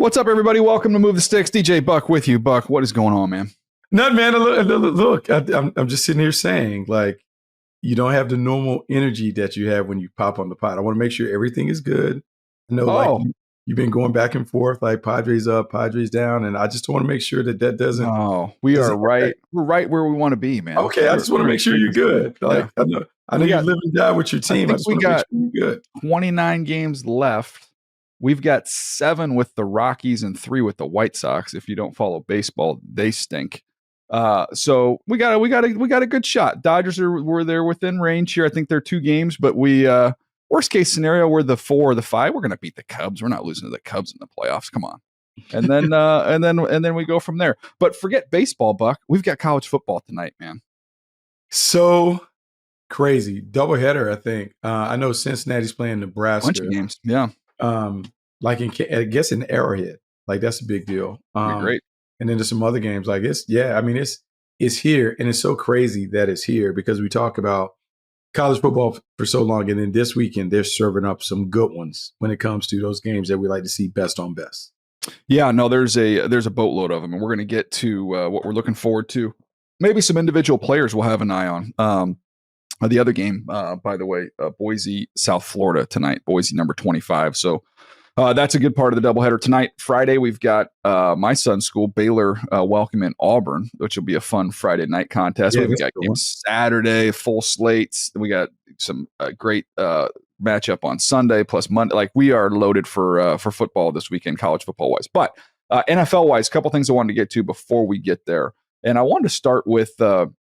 What's up, everybody? Welcome to Move the Sticks. DJ Buck with you. Buck, what is going on, man? None, man. Look, I'm just sitting here saying, like, you don't have the normal energy that you have when you pop on the pod. I want to make sure everything is good. I know, you've been going back and forth, like Padres up, Padres down, and I just want to make sure that doesn't. No, we are right. Okay. We're right where we want to be, man. Okay, I just want to make sure you're good. Like, yeah. I know you live and die with your team. I think we got you're good. 29 games left. We've got 7 with the Rockies and 3 with the White Sox. If you don't follow baseball, they stink. So we got a good shot. Dodgers were there within range here. I think they're 2 games, but we worst case scenario, we're the 4 or the 5. We're gonna beat the Cubs. We're not losing to the Cubs in the playoffs. Come on. And then and then we go from there. But forget baseball, Buck. We've got college football tonight, man. So crazy doubleheader. I think I know Cincinnati's playing Nebraska. Bunch of games, yeah. I guess in Arrowhead, like that's a big deal. Great. And then there's some other games like it's here, and it's so crazy that it's here because we talk about college football for so long, and then this weekend they're serving up some good ones when it comes to those games that we like to see best on best. Yeah, no, there's a boatload of them, and we're going to get to what we're looking forward to. Maybe some individual players we'll have an eye on. The other game, by the way, Boise, South Florida tonight, Boise number 25. So that's a good part of the doubleheader tonight. Friday, we've got my son's school, Baylor, welcoming Auburn, which will be a fun Friday night contest. Yeah, we've got games Saturday, full slates. We got some great matchup on Sunday plus Monday. Like we are loaded for football this weekend, college football wise. But NFL wise, a couple things I wanted to get to before we get there, and I wanted to start with the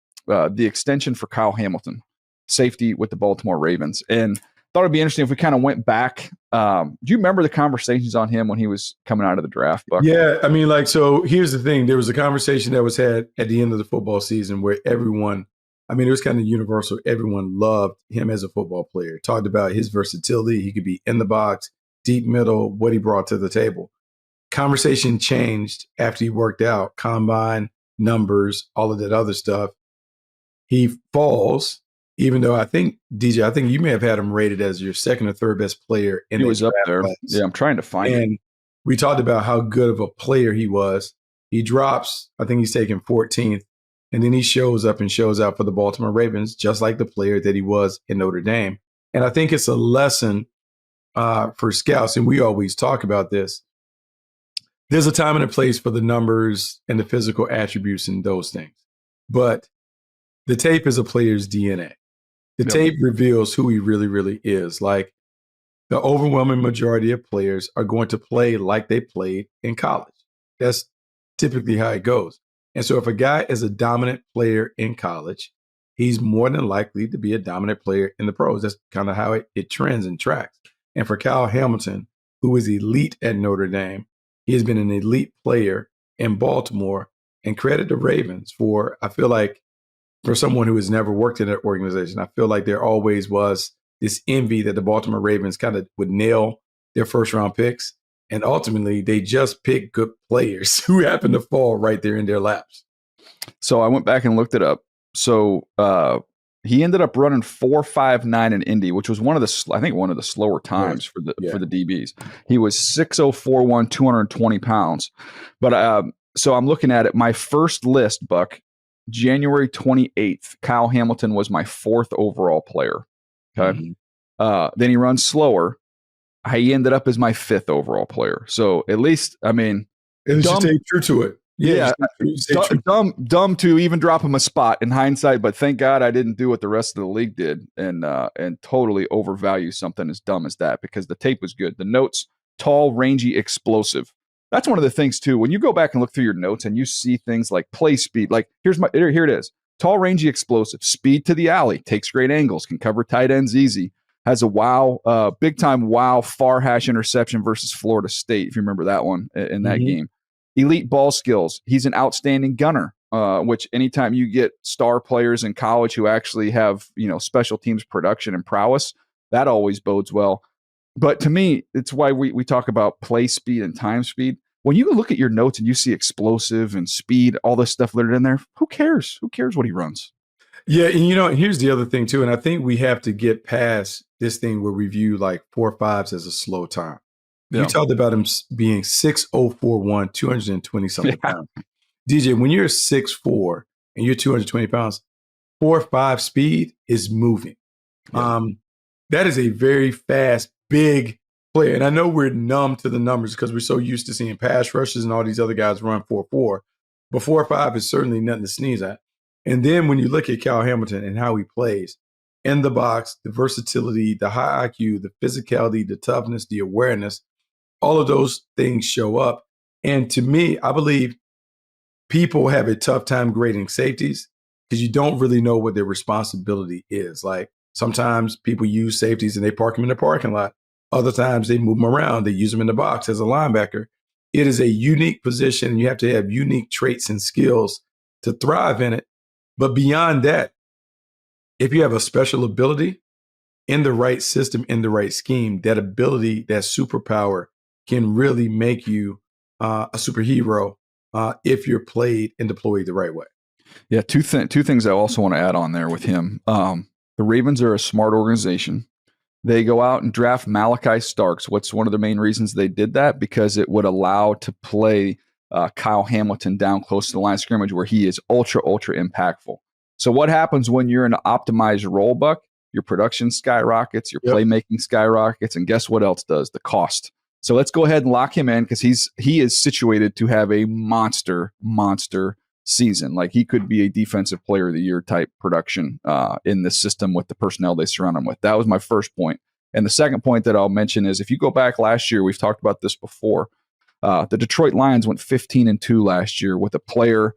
extension for Kyle Hamilton, safety with the Baltimore Ravens, and thought it'd be interesting if we kind of went back. Do you remember the conversations on him when he was coming out of the draft, Buck? Yeah, I mean, so here's the thing. There was a conversation that was had at the end of the football season where everyone, it was kind of universal. Everyone loved him as a football player, talked about his versatility. He could be in the box, deep middle, what he brought to the table. Conversation changed after he worked out, combine, numbers, all of that other stuff. He falls. Even though I think, DJ, you may have had him rated as your second or third best player in the draft. He was up there. Class. Yeah, I'm trying to find him. And we talked about how good of a player he was. He drops, I think he's taken 14th, and then he shows up and shows out for the Baltimore Ravens, just like the player that he was in Notre Dame. And I think it's a lesson for scouts, and we always talk about this. There's a time and a place for the numbers and the physical attributes and those things. But the tape is a player's DNA. The tape reveals who he really, really is. Like the overwhelming majority of players are going to play like they played in college. That's typically how it goes. And so if a guy is a dominant player in college, he's more than likely to be a dominant player in the pros. That's kind of how it trends and tracks. And for Kyle Hamilton, who is elite at Notre Dame, he has been an elite player in Baltimore, and credit the Ravens for, I feel like, for someone who has never worked in an organization, I feel like there always was this envy that the Baltimore Ravens kind of would nail their first round picks. And ultimately, they just pick good players who happen to fall right there in their laps. So I went back and looked it up. So he ended up running 4.59 in Indy, which was one of the slower times for the DBs. He was 6'0", 220 pounds. But so I'm looking at it. My first list, Buck, January 28th, Kyle Hamilton was my 4th overall player. Okay. Mm-hmm. Then he runs slower. He ended up as my 5th overall player. So at least, it was just stay true to it. Yeah. Dumb to even drop him a spot in hindsight, but thank God I didn't do what the rest of the league did and totally overvalue something as dumb as that, because the tape was good. The notes, tall, rangy, explosive. That's one of the things too. When you go back and look through your notes and you see things like play speed, like here it is. Tall, rangy, explosive, speed to the alley, takes great angles, can cover tight ends easy, has a big time far hash interception versus Florida State, if you remember that one in that game. Elite ball skills. He's an outstanding gunner, which anytime you get star players in college who actually have, special teams production and prowess, that always bodes well. But to me, it's why we talk about play speed and time speed. When you look at your notes and you see explosive and speed, all this stuff littered in there, who cares? Who cares what he runs? Yeah, and here's the other thing too, and I think we have to get past this thing where we view like 4.5s as a slow time. You talked about him being 6'0", 220-something pounds. DJ, when you're 6'4" and you're 220 pounds, 4.5 speed is moving. Yeah. That is a very fast, big player. And I know we're numb to the numbers because we're so used to seeing pass rushes and all these other guys run 4.4. But 4.5 is certainly nothing to sneeze at. And then when you look at Kyle Hamilton and how he plays in the box, the versatility, the high IQ, the physicality, the toughness, the awareness, all of those things show up. And to me, I believe people have a tough time grading safeties because you don't really know what their responsibility is. Like sometimes people use safeties and they park them in the parking lot. Other times they move them around. They use them in the box as a linebacker. It is a unique position. And you have to have unique traits and skills to thrive in it. But beyond that, if you have a special ability in the right system, in the right scheme, that ability, that superpower can really make you a superhero if you're played and deployed the right way. Yeah, two things I also want to add on there with him. The Ravens are a smart organization. They go out and draft Malachi Starks. What's one of the main reasons they did that? Because it would allow to play Kyle Hamilton down close to the line of scrimmage where he is ultra impactful. So what happens when you're in an optimized role, Buck? Your production skyrockets, your playmaking skyrockets, and guess what else does? The cost. So let's go ahead and lock him in because he is situated to have a monster season. Like he could be a defensive player of the year type production in this system with the personnel they surround him with. That was my first point. And the second point that I'll mention is if you go back last year, we've talked about this before. The Detroit Lions went 15-2 last year with a player,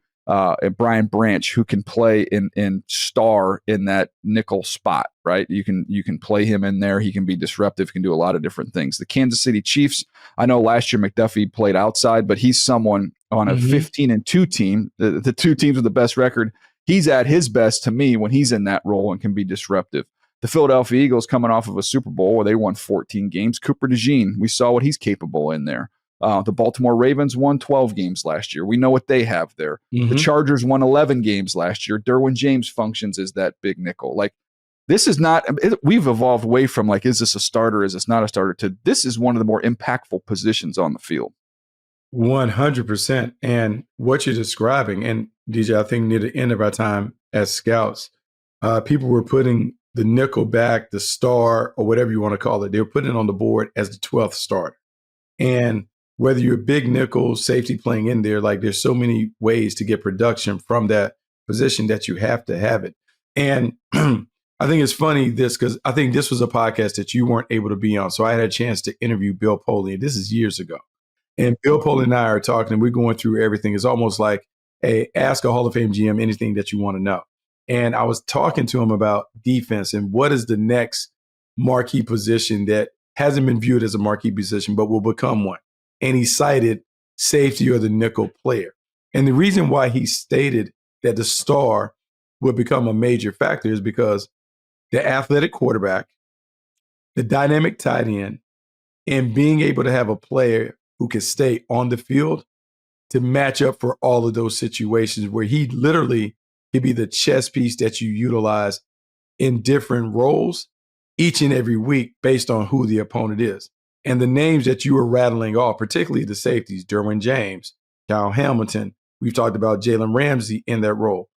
Brian Branch, who can play in star in that nickel spot, right? You can play him in there. He can be disruptive, can do a lot of different things. The Kansas City Chiefs, I know last year McDuffie played outside, but he's someone on a 15-2 team, the two teams with the best record. He's at his best to me when he's in that role and can be disruptive. The Philadelphia Eagles coming off of a Super Bowl where they won 14 games. Cooper DeJean, we saw what he's capable in there. The Baltimore Ravens won 12 games last year. We know what they have there. The Chargers won 11 games last year. Derwin James functions as that big nickel. Like this is not, we've evolved away from like, is this a starter? Is this not a starter? To this is one of the more impactful positions on the field. 100%. And what you're describing, and DJ, I think near the end of our time as scouts, people were putting the nickel back, the star, or whatever you want to call it. They were putting it on the board as the 12th starter. And whether you're a big nickel safety playing in there, like there's so many ways to get production from that position that you have to have it. And I think it's funny because I think this was a podcast that you weren't able to be on. So I had a chance to interview Bill Poley. This is years ago. And Bill Poley and I are talking and we're going through everything. It's almost like, hey, ask a Hall of Fame GM anything that you want to know. And I was talking to him about defense and what is the next marquee position that hasn't been viewed as a marquee position, but will become one. And he cited safety or the nickel player. And the reason why he stated that the star would become a major factor is because the athletic quarterback, the dynamic tight end, and being able to have a player who can stay on the field to match up for all of those situations where he literally could be the chess piece that you utilize in different roles each and every week based on who the opponent is. And the names that you were rattling off, particularly the safeties, Derwin James, Kyle Hamilton, we've talked about Jalen Ramsey in that role.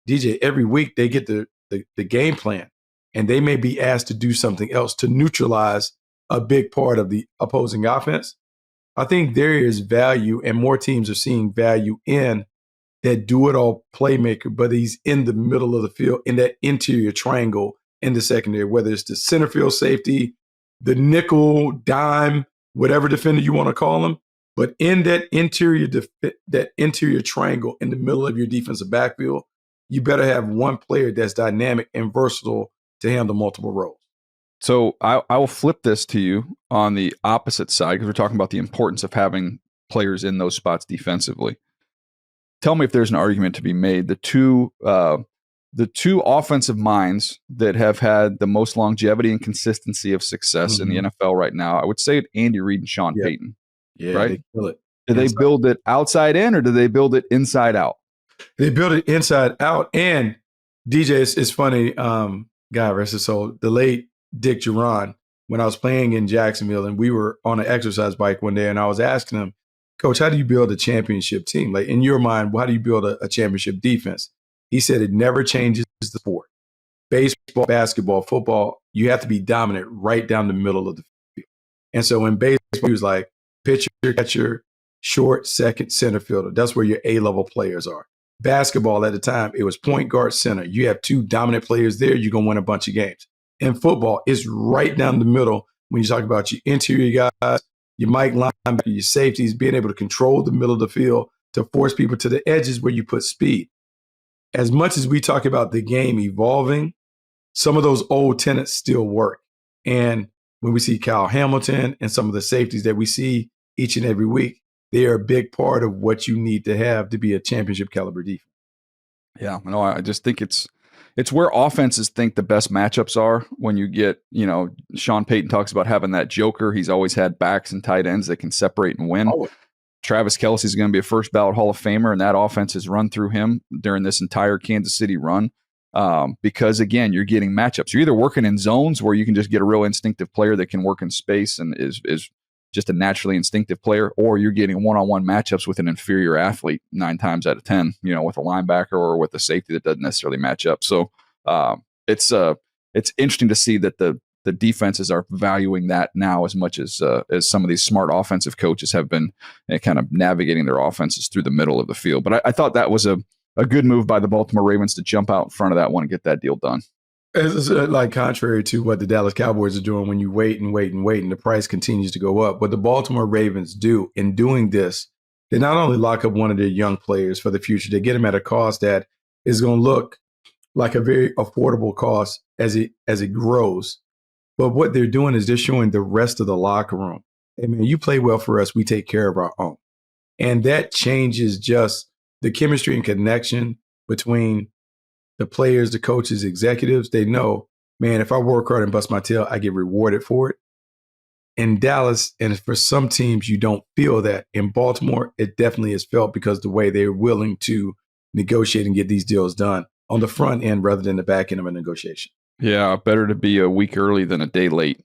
DJ, every week they get the game plan and they may be asked to do something else to neutralize a big part of the opposing offense. I think there is value and more teams are seeing value in that do-it-all playmaker, but he's in the middle of the field in that interior triangle in the secondary, whether it's the center field safety, the nickel, dime, whatever defender you want to call him. But in that interior triangle in the middle of your defensive backfield, you better have one player that's dynamic and versatile to handle multiple roles. So I will flip this to you on the opposite side because we're talking about the importance of having players in those spots defensively. Tell me if there's an argument to be made. The two offensive minds that have had the most longevity and consistency of success in the NFL right now, I would say Andy Reid and Sean Payton. Yeah, right? They kill it. Do they build it outside in or do they build it inside out? They build it inside out. And DJ, it's funny, God rest his soul, the late Dick Duran, when I was playing in Jacksonville, and we were on an exercise bike one day, and I was asking him, Coach, how do you build a championship team? Like, in your mind, how do you build a championship defense? He said it never changes the sport. Baseball, basketball, football, you have to be dominant right down the middle of the field. And so in baseball, he was like, pitcher, catcher, short, second, center fielder. That's where your A-level players are. Basketball at the time, it was point guard, center. You have two dominant players there, you're going to win a bunch of games. In football, it's right down the middle when you talk about your interior guys, your Mike linebacker, your safeties, being able to control the middle of the field to force people to the edges where you put speed. As much as we talk about the game evolving, some of those old tenets still work. And when we see Kyle Hamilton and some of the safeties that we see each and every week, they are a big part of what you need to have to be a championship caliber defense. Yeah, no, I just think it's where offenses think the best matchups are when you get, Sean Payton talks about having that joker. He's always had backs and tight ends that can separate and win. Oh. Travis Kelce is going to be a first ballot Hall of Famer, and that offense has run through him during this entire Kansas City run. Because again, you're getting matchups. You're either working in zones where you can just get a real instinctive player that can work in space and is just a naturally instinctive player, or you're getting one-on-one matchups with an inferior athlete 9 times out of 10, with a linebacker or with a safety that doesn't necessarily match up. So it's interesting to see that the defenses are valuing that now as much as some of these smart offensive coaches have been kind of navigating their offenses through the middle of the field. But I thought that was a good move by the Baltimore Ravens to jump out in front of that one and get that deal done. It's like contrary to what the Dallas Cowboys are doing when you wait and wait and wait and the price continues to go up. What the Baltimore Ravens do in doing this, they not only lock up one of their young players for the future, they get them at a cost that is going to look like a very affordable cost as it grows. But what they're doing is they're showing the rest of the locker room, hey man, you play well for us, we take care of our own. And that changes just the chemistry and connection between the players, the coaches, executives. They know, man, if I work hard and bust my tail, I get rewarded for it. In Dallas, and for some teams, you don't feel that. In Baltimore, it definitely is felt because the way they're willing to negotiate and get these deals done on the front end rather than the back end of a negotiation. Yeah, better to be a week early than a day late.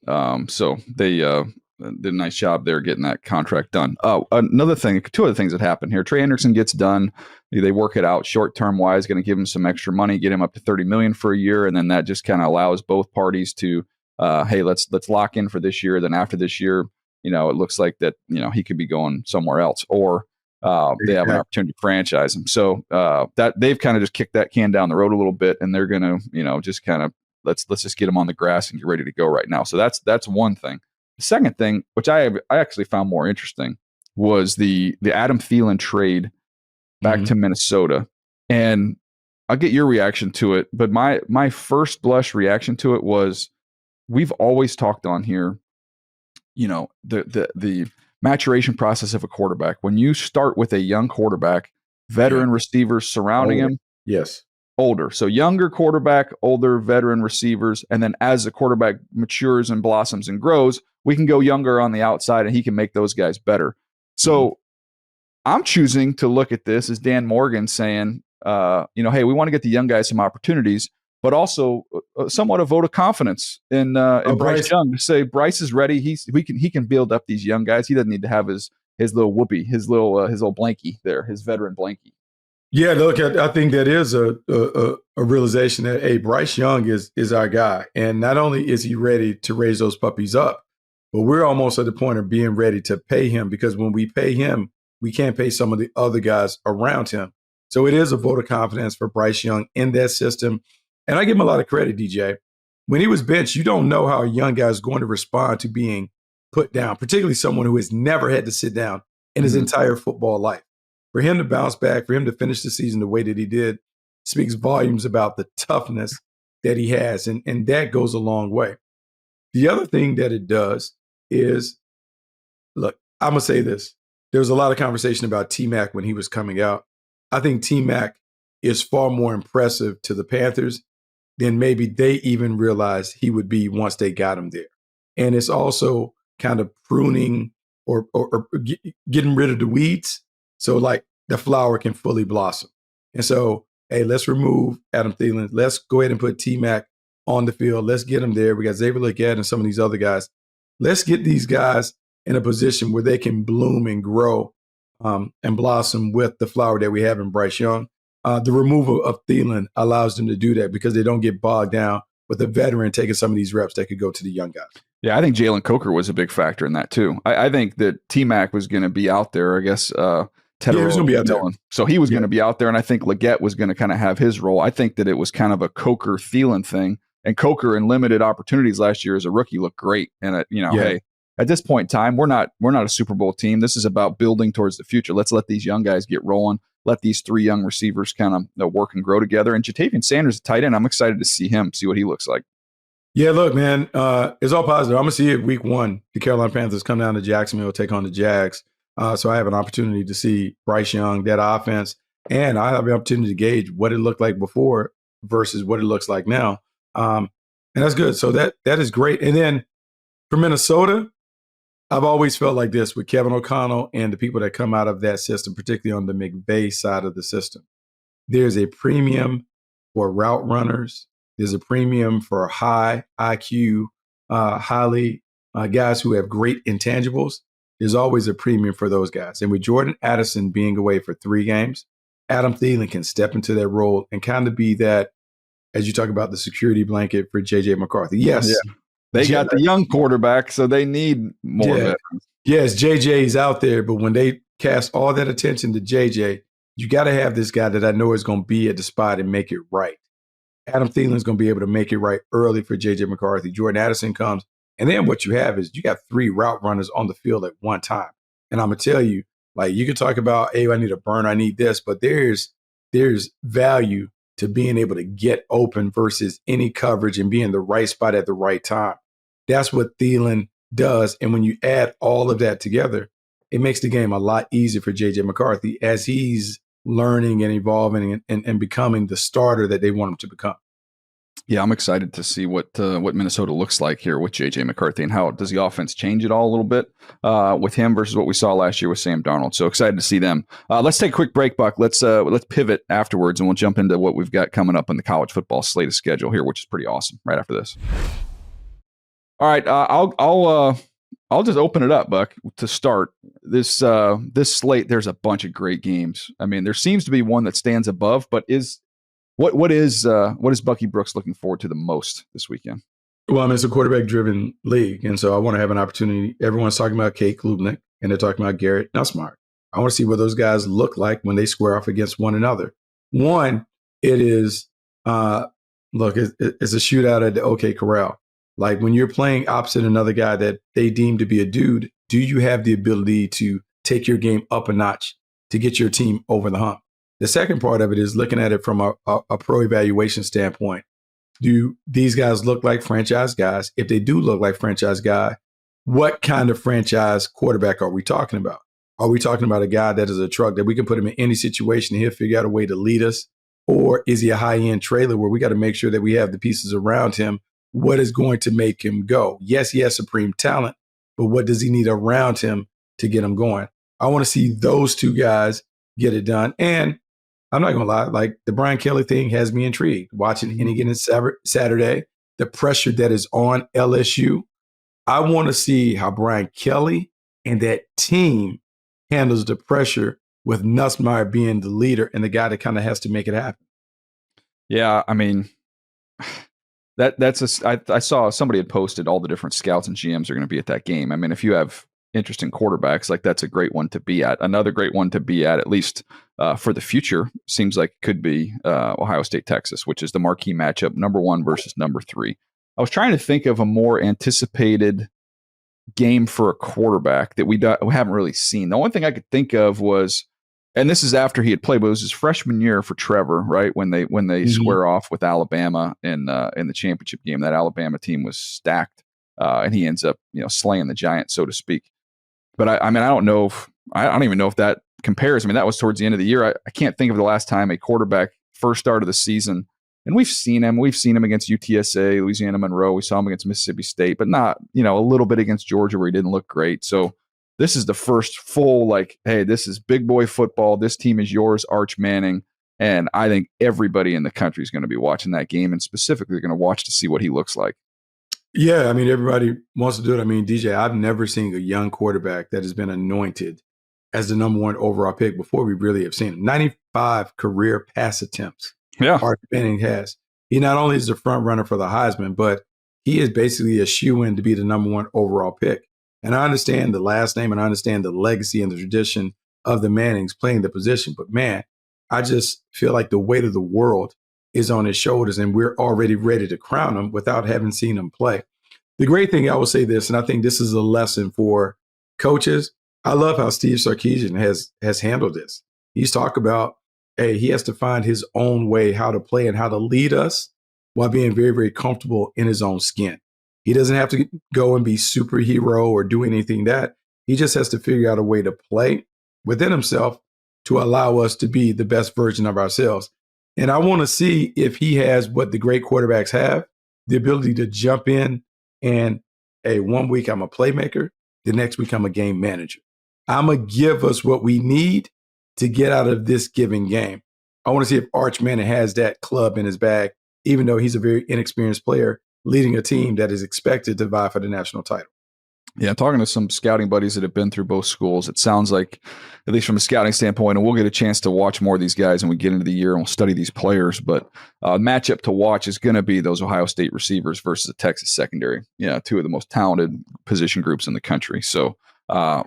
So they did a nice job there getting that contract done. Another thing, 2 other things that happened here. Trey Hendrickson gets done. They work it out short-term wise, going to give him some extra money, get him up to $30 million for a year. And then that just kind of allows both parties to, hey, let's lock in for this year. Then after this year, it looks like that, he could be going somewhere else, or they have an opportunity to franchise him. So that they've kind of just kicked that can down the road a little bit, and they're going to, just kind of, let's just get him on the grass and get ready to go right now. So that's one thing. The second thing, which I actually found more interesting, was the Adam Thielen trade back to Minnesota. And I'll get your reaction to it, but my first blush reaction to it was, we've always talked on here, the maturation process of a quarterback. When you start with a young quarterback, veteran receivers surrounding him. Yes. Older. So younger quarterback, older veteran receivers. And then as the quarterback matures and blossoms and grows, we can go younger on the outside and he can make those guys better. So I'm choosing to look at this as Dan Morgan saying, hey, we want to get the young guys some opportunities, but also somewhat a vote of confidence in Bryce Young to say Bryce is ready. He can build up these young guys. He doesn't need to have his little whoopee, his little blankie there, his veteran blankie. Yeah, look, I think that is a realization that, hey, Bryce Young is our guy. And not only is he ready to raise those puppies up, but we're almost at the point of being ready to pay him, because when we pay him, we can't pay some of the other guys around him. So it is a vote of confidence for Bryce Young in that system. And I give him a lot of credit, DJ. When he was benched, you don't know how a young guy is going to respond to being put down, particularly someone who has never had to sit down in his entire football life. For him to bounce back, for him to finish the season the way that he did, speaks volumes about the toughness that he has. And that goes a long way. The other thing that it does is, look, I'm going to say this. There was a lot of conversation about T-Mac when he was coming out. I think T-Mac is far more impressive to the Panthers than maybe they even realized he would be once they got him there. And it's also kind of pruning or getting rid of the weeds. So like the flower can fully blossom. And so, hey, let's remove Adam Thielen. Let's go ahead and put T-Mac on the field. Let's get them there. We got Xavier Legette and some of these other guys. Let's get these guys in a position where they can bloom and grow and blossom with the flower that we have in Bryce Young. The removal of Thielen allows them to do that because they don't get bogged down with a veteran taking some of these reps that could go to the young guys. Yeah, I think Jalen Coker was a big factor in that too. I think that T-Mac was going to be out there. I guess Ted was going to be out there. So he was going to be out there, and I think Legette was going to kind of have his role. I think that it was kind of a Coker-Thielen thing, and Coker in limited opportunities last year as a rookie looked great. And hey, at this point in time, we're not a Super Bowl team. This is about building towards the future. Let's let these young guys get rolling. Let these three young receivers kind of work and grow together. And Jatavian Sanders, the tight end, I'm excited to see what he looks like. Yeah, look, man, it's all positive. I'm going to see it week 1. The Carolina Panthers come down to Jacksonville, take on the Jags. So I have an opportunity to see Bryce Young, that offense, and I have the opportunity to gauge what it looked like before versus what it looks like now. And that's good. So that is great. And then for Minnesota, I've always felt like this with Kevin O'Connell and the people that come out of that system, particularly on the McVay side of the system. There's a premium for route runners. There's a premium for high IQ, guys who have great intangibles. There's always a premium for those guys. And with Jordan Addison being away for 3 games, Adam Thielen can step into that role and kind of be that, as you talk about, the security blanket for J.J. McCarthy. Yes. Yeah. They got the young quarterback, so they need more veterans. Yes, J.J.'s out there, but when they cast all that attention to J.J., you got to have this guy that I know is going to be at the spot and make it right. Adam Thielen is going to be able to make it right early for J.J. McCarthy. Jordan Addison comes. And then what you have is you got 3 route runners on the field at one time. And I'm going to tell you, like, you can talk about, hey, I need a burn, I need this, but there's value to being able to get open versus any coverage and be in the right spot at the right time. That's what Thielen does. And when you add all of that together, it makes the game a lot easier for J.J. McCarthy as he's learning and evolving and becoming the starter that they want him to become. Yeah, I'm excited to see what Minnesota looks like here with J.J. McCarthy and how does the offense change it all a little bit with him versus what we saw last year with Sam Darnold. So excited to see them. Let's take a quick break, Buck. Let's pivot afterwards, and we'll jump into what we've got coming up in the college football slate of schedule here, which is pretty awesome. Right after this. All right, I'll just open it up, Buck, to start this slate. There's a bunch of great games. I mean, there seems to be one that stands above, but what is Bucky Brooks looking forward to the most this weekend? Well, I mean, it's a quarterback-driven league, and so I want to have an opportunity. Everyone's talking about Kate Klubnik, and they're talking about Garrett Nussmeier. I want to see what those guys look like when they square off against one another. One, it is it's a shootout at the OK Corral. Like when you're playing opposite another guy that they deem to be a dude, do you have the ability to take your game up a notch to get your team over the hump? The second part of it is looking at it from a pro evaluation standpoint. Do these guys look like franchise guys? If they do look like franchise guy, what kind of franchise quarterback are we talking about? Are we talking about a guy that is a truck that we can put him in any situation and he'll figure out a way to lead us? Or is he a high-end trailer where we got to make sure that we have the pieces around him? What is going to make him go? Yes, he has supreme talent, but what does he need around him to get him going? I want to see those 2 guys get it done. And I'm not going to lie, like the Brian Kelly thing has me intrigued. Watching any given Saturday, the pressure that is on LSU, I want to see how Brian Kelly and that team handles the pressure with Nussmeier being the leader and the guy that kind of has to make it happen. Yeah, I mean, I saw somebody had posted all the different scouts and GMs are going to be at that game. I mean, if you have interesting quarterbacks, like that's a great one to be at. Another great one to be at least for the future, seems like could be Ohio State, Texas, which is the marquee matchup, number 1 versus number 3. I was trying to think of a more anticipated game for a quarterback that we haven't really seen. The only thing I could think of was, and this is after he had played, but it was his freshman year for Trevor, right? When they square off with Alabama in the championship game. That Alabama team was stacked, and he ends up slaying the giant, so to speak. But I mean, I don't even know if that compares. I mean, that was towards the end of the year. I can't think of the last time a quarterback first start of the season, and we've seen him against UTSA, Louisiana Monroe. We saw him against Mississippi State, but not a little bit against Georgia where he didn't look great. So this is the first full, like, hey, this is big boy football. This team is yours, Arch Manning. And I think everybody in the country is going to be watching that game, and specifically going to watch to see what he looks like. Yeah, I mean, everybody wants to do it. I mean, DJ, I've never seen a young quarterback that has been anointed as the number one overall pick before we really have seen him. 95 career pass attempts. Yeah. Arch Manning has. He not only is the front runner for the Heisman, but he is basically a shoe-in to be the number one overall pick. And I understand the last name and I understand the legacy and the tradition of the Mannings playing the position. But man, I just feel like the weight of the world is on his shoulders and we're already ready to crown him without having seen him play. The great thing, I will say this, and I think this is a lesson for coaches. I love how Steve Sarkisian has handled this. He's talked about, hey, he has to find his own way how to play and how to lead us while being very, very comfortable in his own skin. He doesn't have to go and be superhero or do anything that. He just has to figure out a way to play within himself to allow us to be the best version of ourselves. And I want to see if he has what the great quarterbacks have, the ability to jump in and, hey, 1 week I'm a playmaker, the next week I'm a game manager. I'm going to give us what we need to get out of this given game. I want to see if Arch Manning has that club in his bag, even though he's a very inexperienced player leading a team that is expected to vie for the national title. Yeah, talking to some scouting buddies that have been through both schools, it sounds like, at least from a scouting standpoint, and we'll get a chance to watch more of these guys when we get into the year and we'll study these players, but matchup to watch is going to be those Ohio State receivers versus the Texas secondary. Yeah, two of the most talented position groups in the country. So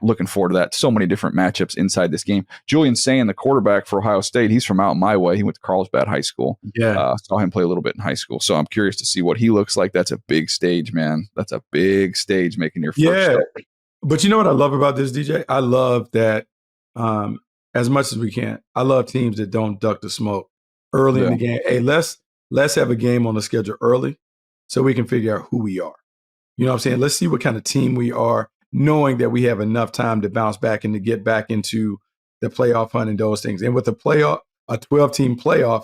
looking forward to that. So many different matchups inside this game. Julian Sayin, the quarterback for Ohio State, he's from out my way. He went to Carlsbad High School. Yeah. Saw him play a little bit in high school. So I'm curious to see what he looks like. That's a big stage, man. That's a big stage making your first start. But you know what I love about this, DJ? I love that as much as we can, I love teams that don't duck the smoke early in the game. Hey, let's have a game on the schedule early so we can figure out who we are. You know what I'm saying? Let's see what kind of team we are, knowing that we have enough time to bounce back and to get back into the playoff hunt and those things. And with a 12-team playoff,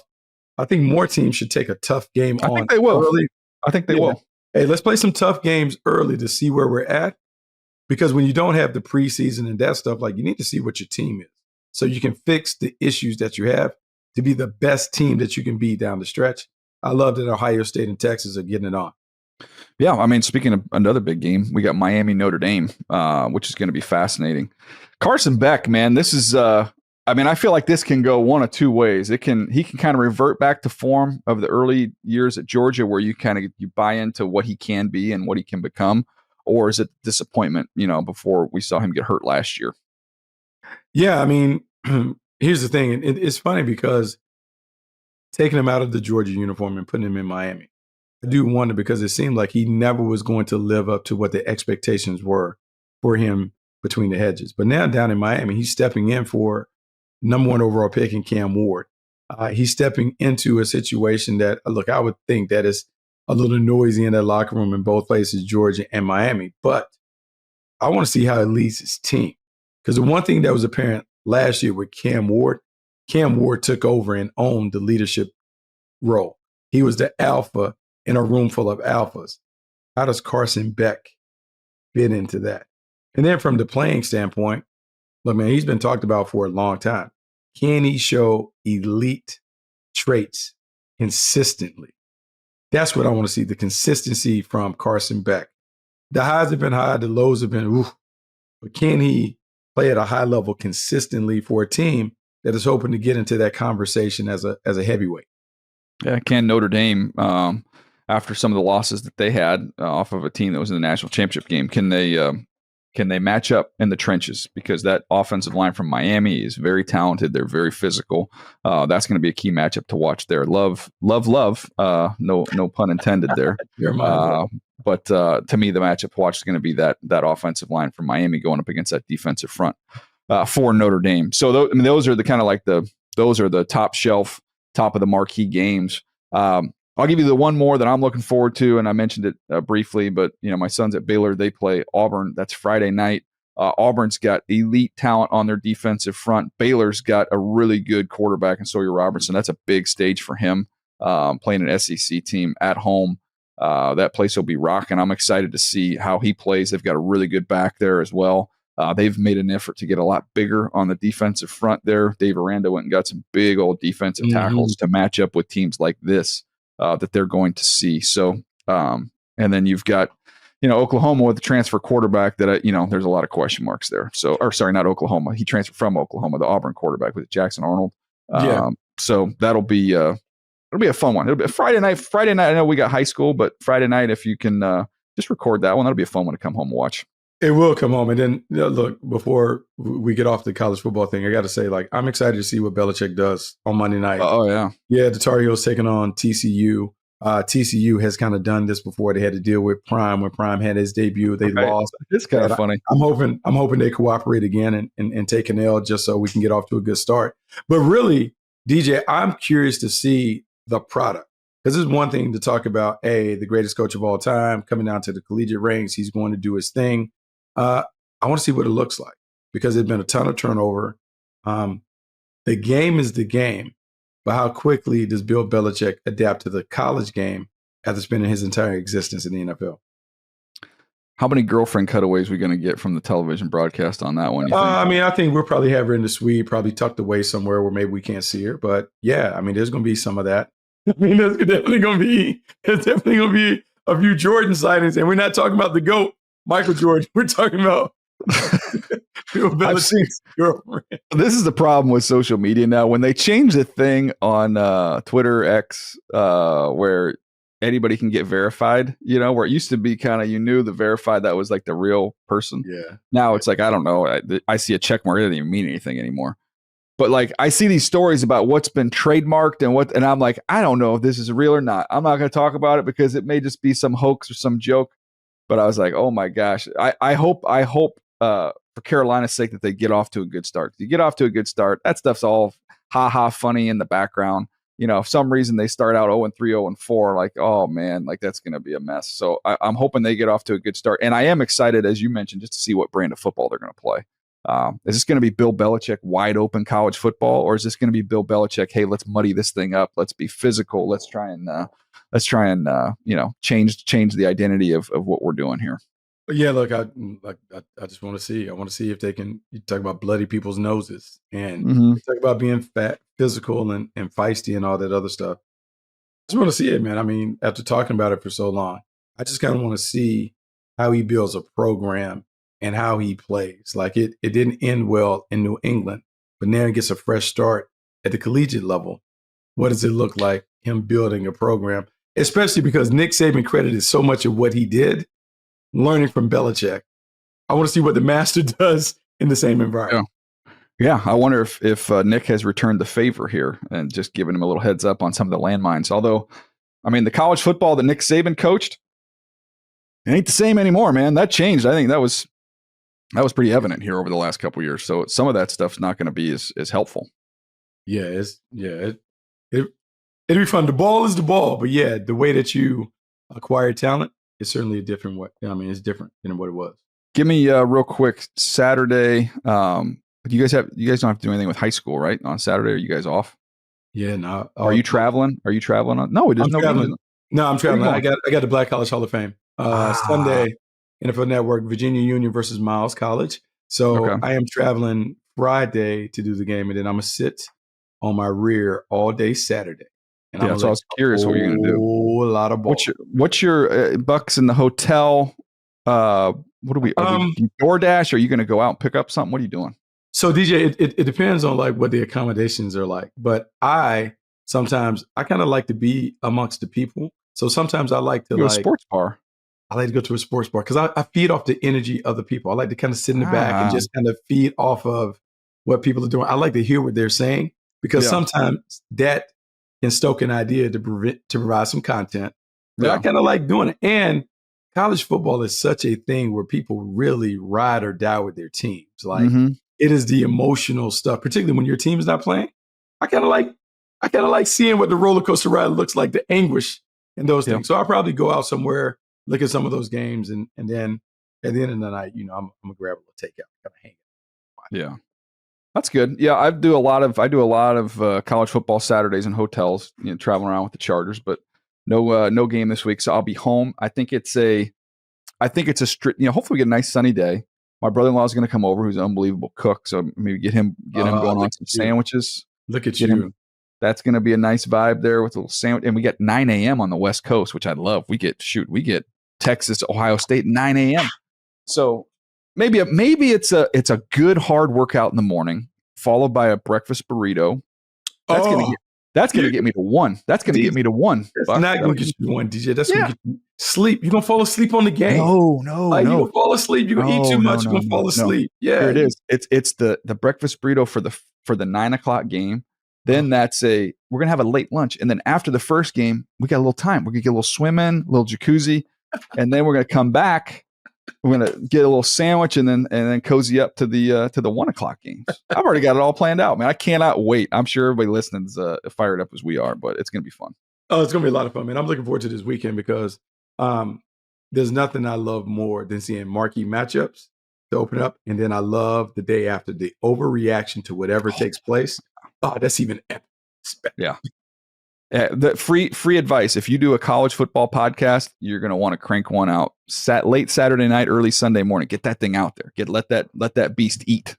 I think more teams should take a tough game on. I think they will. Early. I think they will. Hey, let's play some tough games early to see where we're at. Because when you don't have the preseason and that stuff, like, you need to see what your team is so you can fix the issues that you have to be the best team that you can be down the stretch. I love that Ohio State and Texas are getting it on. Yeah, I mean, speaking of another big game, we got Miami Notre Dame, which is going to be fascinating. Carson Beck, man, this is. I mean, I feel like this can go one of two ways. He can kind of revert back to form of the early years at Georgia, where you buy into what he can be and what he can become, or is it disappointment? Before we saw him get hurt last year. Yeah, I mean, here's the thing. It's funny because taking him out of the Georgia uniform and putting him in Miami, I do wonder because it seemed like he never was going to live up to what the expectations were for him between the hedges. But now down in Miami, he's stepping in for number one overall pick in Cam Ward. He's stepping into a situation that, look, I would think that is a little noisy in that locker room in both places, Georgia and Miami. But I want to see how it leads his team. Because the one thing that was apparent last year with Cam Ward took over and owned the leadership role. He was the alpha in a room full of alphas. How does Carson Beck fit into that? And then from the playing standpoint, look, man, he's been talked about for a long time. Can he show elite traits consistently? That's what I want to see, the consistency from Carson Beck. The highs have been high, the lows have been, oof. But can he play at a high level consistently for a team that is hoping to get into that conversation as a heavyweight? Yeah, can Notre Dame, after some of the losses that they had off of a team that was in the national championship game, can they match up in the trenches? Because that offensive line from Miami is very talented. They're very physical. That's going to be a key matchup to watch there. Love. No pun intended there. But to me, the matchup to watch is going to be that offensive line from Miami going up against that defensive front for Notre Dame. So those are the kind of those are the top shelf, top of the marquee games. I'll give you the one more that I'm looking forward to, and I mentioned it briefly, but my sons at Baylor, they play Auburn. That's Friday night. Auburn's got elite talent on their defensive front. Baylor's got a really good quarterback in Sawyer Robertson. That's a big stage for him, playing an SEC team at home. That place will be rocking. I'm excited to see how he plays. They've got a really good back there as well. They've made an effort to get a lot bigger on the defensive front there. Dave Aranda went and got some big old defensive tackles to match up with teams like this that they're going to see. So, and then you've got, Oklahoma with the transfer quarterback that, there's a lot of question marks there. So, or sorry, not Oklahoma. He transferred from Oklahoma, the Auburn quarterback with Jackson Arnold. So it'll be a fun one. It'll be a Friday night. I know we got high school, but Friday night, if you can just record that one, that'll be a fun one to come home and watch. It will come home. And then, look, before we get off the college football thing, I got to say, I'm excited to see what Belichick does on Monday night. Oh, yeah. Yeah, the Tar Heels taking on TCU. TCU has kind of done this before. They had to deal with Prime when Prime had his debut. They lost. It's kind of funny. I'm hoping they cooperate again and take an L just so we can get off to a good start. But really, DJ, I'm curious to see the product. Because it's one thing to talk about, the greatest coach of all time, coming down to the collegiate ranks. He's going to do his thing. I want to see what it looks like because there's been a ton of turnover. The game is the game, but how quickly does Bill Belichick adapt to the college game after spending his entire existence in the NFL? How many girlfriend cutaways are we going to get from the television broadcast on that one? I think we'll probably have her in the suite, probably tucked away somewhere where maybe we can't see her. But yeah, there's going to be some of that. There's definitely going to be a few Jordan sightings, and we're not talking about the GOAT. Michael Jordan, we're talking about This is the problem with social media now. When they change the thing on Twitter X where anybody can get verified, where it used to be kind of you knew the verified that was like the real person. Yeah. Now it's like, I don't know. I see a check mark. It doesn't even mean anything anymore. But I see these stories about what's been trademarked and I'm like, I don't know if this is real or not. I'm not going to talk about it because it may just be some hoax or some joke. But I was like, oh my gosh, I hope for Carolina's sake that they get off to a good start. If you get off to a good start, that stuff's all funny in the background. If some reason they start out 0-3, 0-4, oh man, that's going to be a mess. So I'm hoping they get off to a good start. And I am excited, as you mentioned, just to see what brand of football they're going to play. Is this going to be Bill Belichick wide open college football, or is this going to be Bill Belichick? Hey, let's muddy this thing up. Let's be physical. Let's try and change the identity of what we're doing here. Yeah, look, I just want to see. I want to see if they can. You talk about bloody people's noses, and you talk about being fat, physical, and feisty, and all that other stuff. I just want to see it, man. After talking about it for so long, I just kind of want to see how he builds a program and how he plays. It didn't end well in New England, but now he gets a fresh start at the collegiate level. What does it look like him building a program? Especially because Nick Saban credited so much of what he did learning from Belichick. I want to see what the master does in the same environment. Yeah, I wonder if Nick has returned the favor here and just given him a little heads up on some of the landmines. Although, the college football that Nick Saban coached, it ain't the same anymore, man. That changed. I think that was pretty evident here over the last couple of years. So some of that stuff's not going to be as helpful. Yeah, it'd be fun. The ball is the ball, but yeah, the way that you acquire talent is certainly a different way. It's different than what it was. Give me real quick Saturday. You guys don't have to do anything with high school, right? On Saturday, are you guys off? Yeah, no. Are you traveling? Are you traveling on? No, there's no. Traveling. No, I'm traveling. I got the Black College Hall of Fame Sunday. NFL Network, Virginia Union versus Miles College. So I am traveling Friday to do the game, and then I'm gonna sit on my rear all day Saturday. And so I was curious what you're going to do. A lot of ball. What's your bucks in the hotel? What are we DoorDash? Or are you going to go out and pick up something? What are you doing? So DJ, it depends on what the accommodations are like. But sometimes I kind of like to be amongst the people. So sometimes I like to go to a sports bar. I like to go to a sports bar because I feed off the energy of the people. I like to kind of sit in the back and just kind of feed off of what people are doing. I like to hear what they're saying because sometimes that can stoke an idea to provide some content. But I kind of like doing it. And college football is such a thing where people really ride or die with their teams. It is the emotional stuff, particularly when your team is not playing. I kind of like seeing what the roller coaster ride looks like, the anguish and those things. So I'll probably go out somewhere, look at some of those games, and then at the end of the night, I'm gonna grab a little takeout, kind of hang out. Yeah. That's good. Yeah, I do a lot of college football Saturdays in hotels, traveling around with the Chargers, but no game this week, so I'll be home. I think it's a strict, hopefully we get a nice sunny day. My brother-in-law is going to come over, who's an unbelievable cook. So maybe get him going on some sandwiches. Look at you. That's going to be a nice vibe there with a little sandwich. And we get 9 a.m. on the West Coast, which I love. We get Texas, Ohio State, 9 a.m. So maybe it's a good hard workout in the morning, followed by a breakfast burrito. That's gonna get me to one. That's gonna get me to one. That's not gonna get you to one, DJ. That's gonna get you sleep. You're gonna fall asleep on the game. No. You're gonna fall asleep. You're gonna eat too much. You're gonna fall asleep. Yeah. Here it is. It's the breakfast burrito for the 9 o'clock game. Then we're gonna have a late lunch. And then after the first game, we got a little time. We're gonna get a little swimming, a little jacuzzi, and then we're gonna come back. We're gonna get a little sandwich and then cozy up to the 1 o'clock games. I've already got it all planned out, man. I cannot wait. I'm sure everybody listening is fired up as we are, but it's gonna be fun. Oh, it's gonna be a lot of fun, man. I'm looking forward to this weekend because there's nothing I love more than seeing marquee matchups to open up, and then I love the day after the overreaction to whatever takes place. Oh, that's even epic. Yeah. The free advice. If you do a college football podcast, you're going to want to crank one out late Saturday night, early Sunday morning. Get that thing out there. Let that beast eat.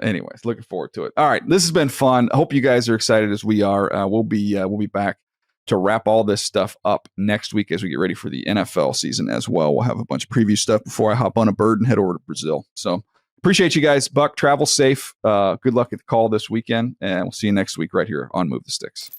Anyways, looking forward to it. All right, this has been fun. I hope you guys are excited as we are. We'll be back to wrap all this stuff up next week as we get ready for the NFL season as well. We'll have a bunch of preview stuff before I hop on a bird and head over to Brazil. So appreciate you guys. Buck, travel safe. Good luck at the call this weekend, and we'll see you next week right here on Move the Sticks.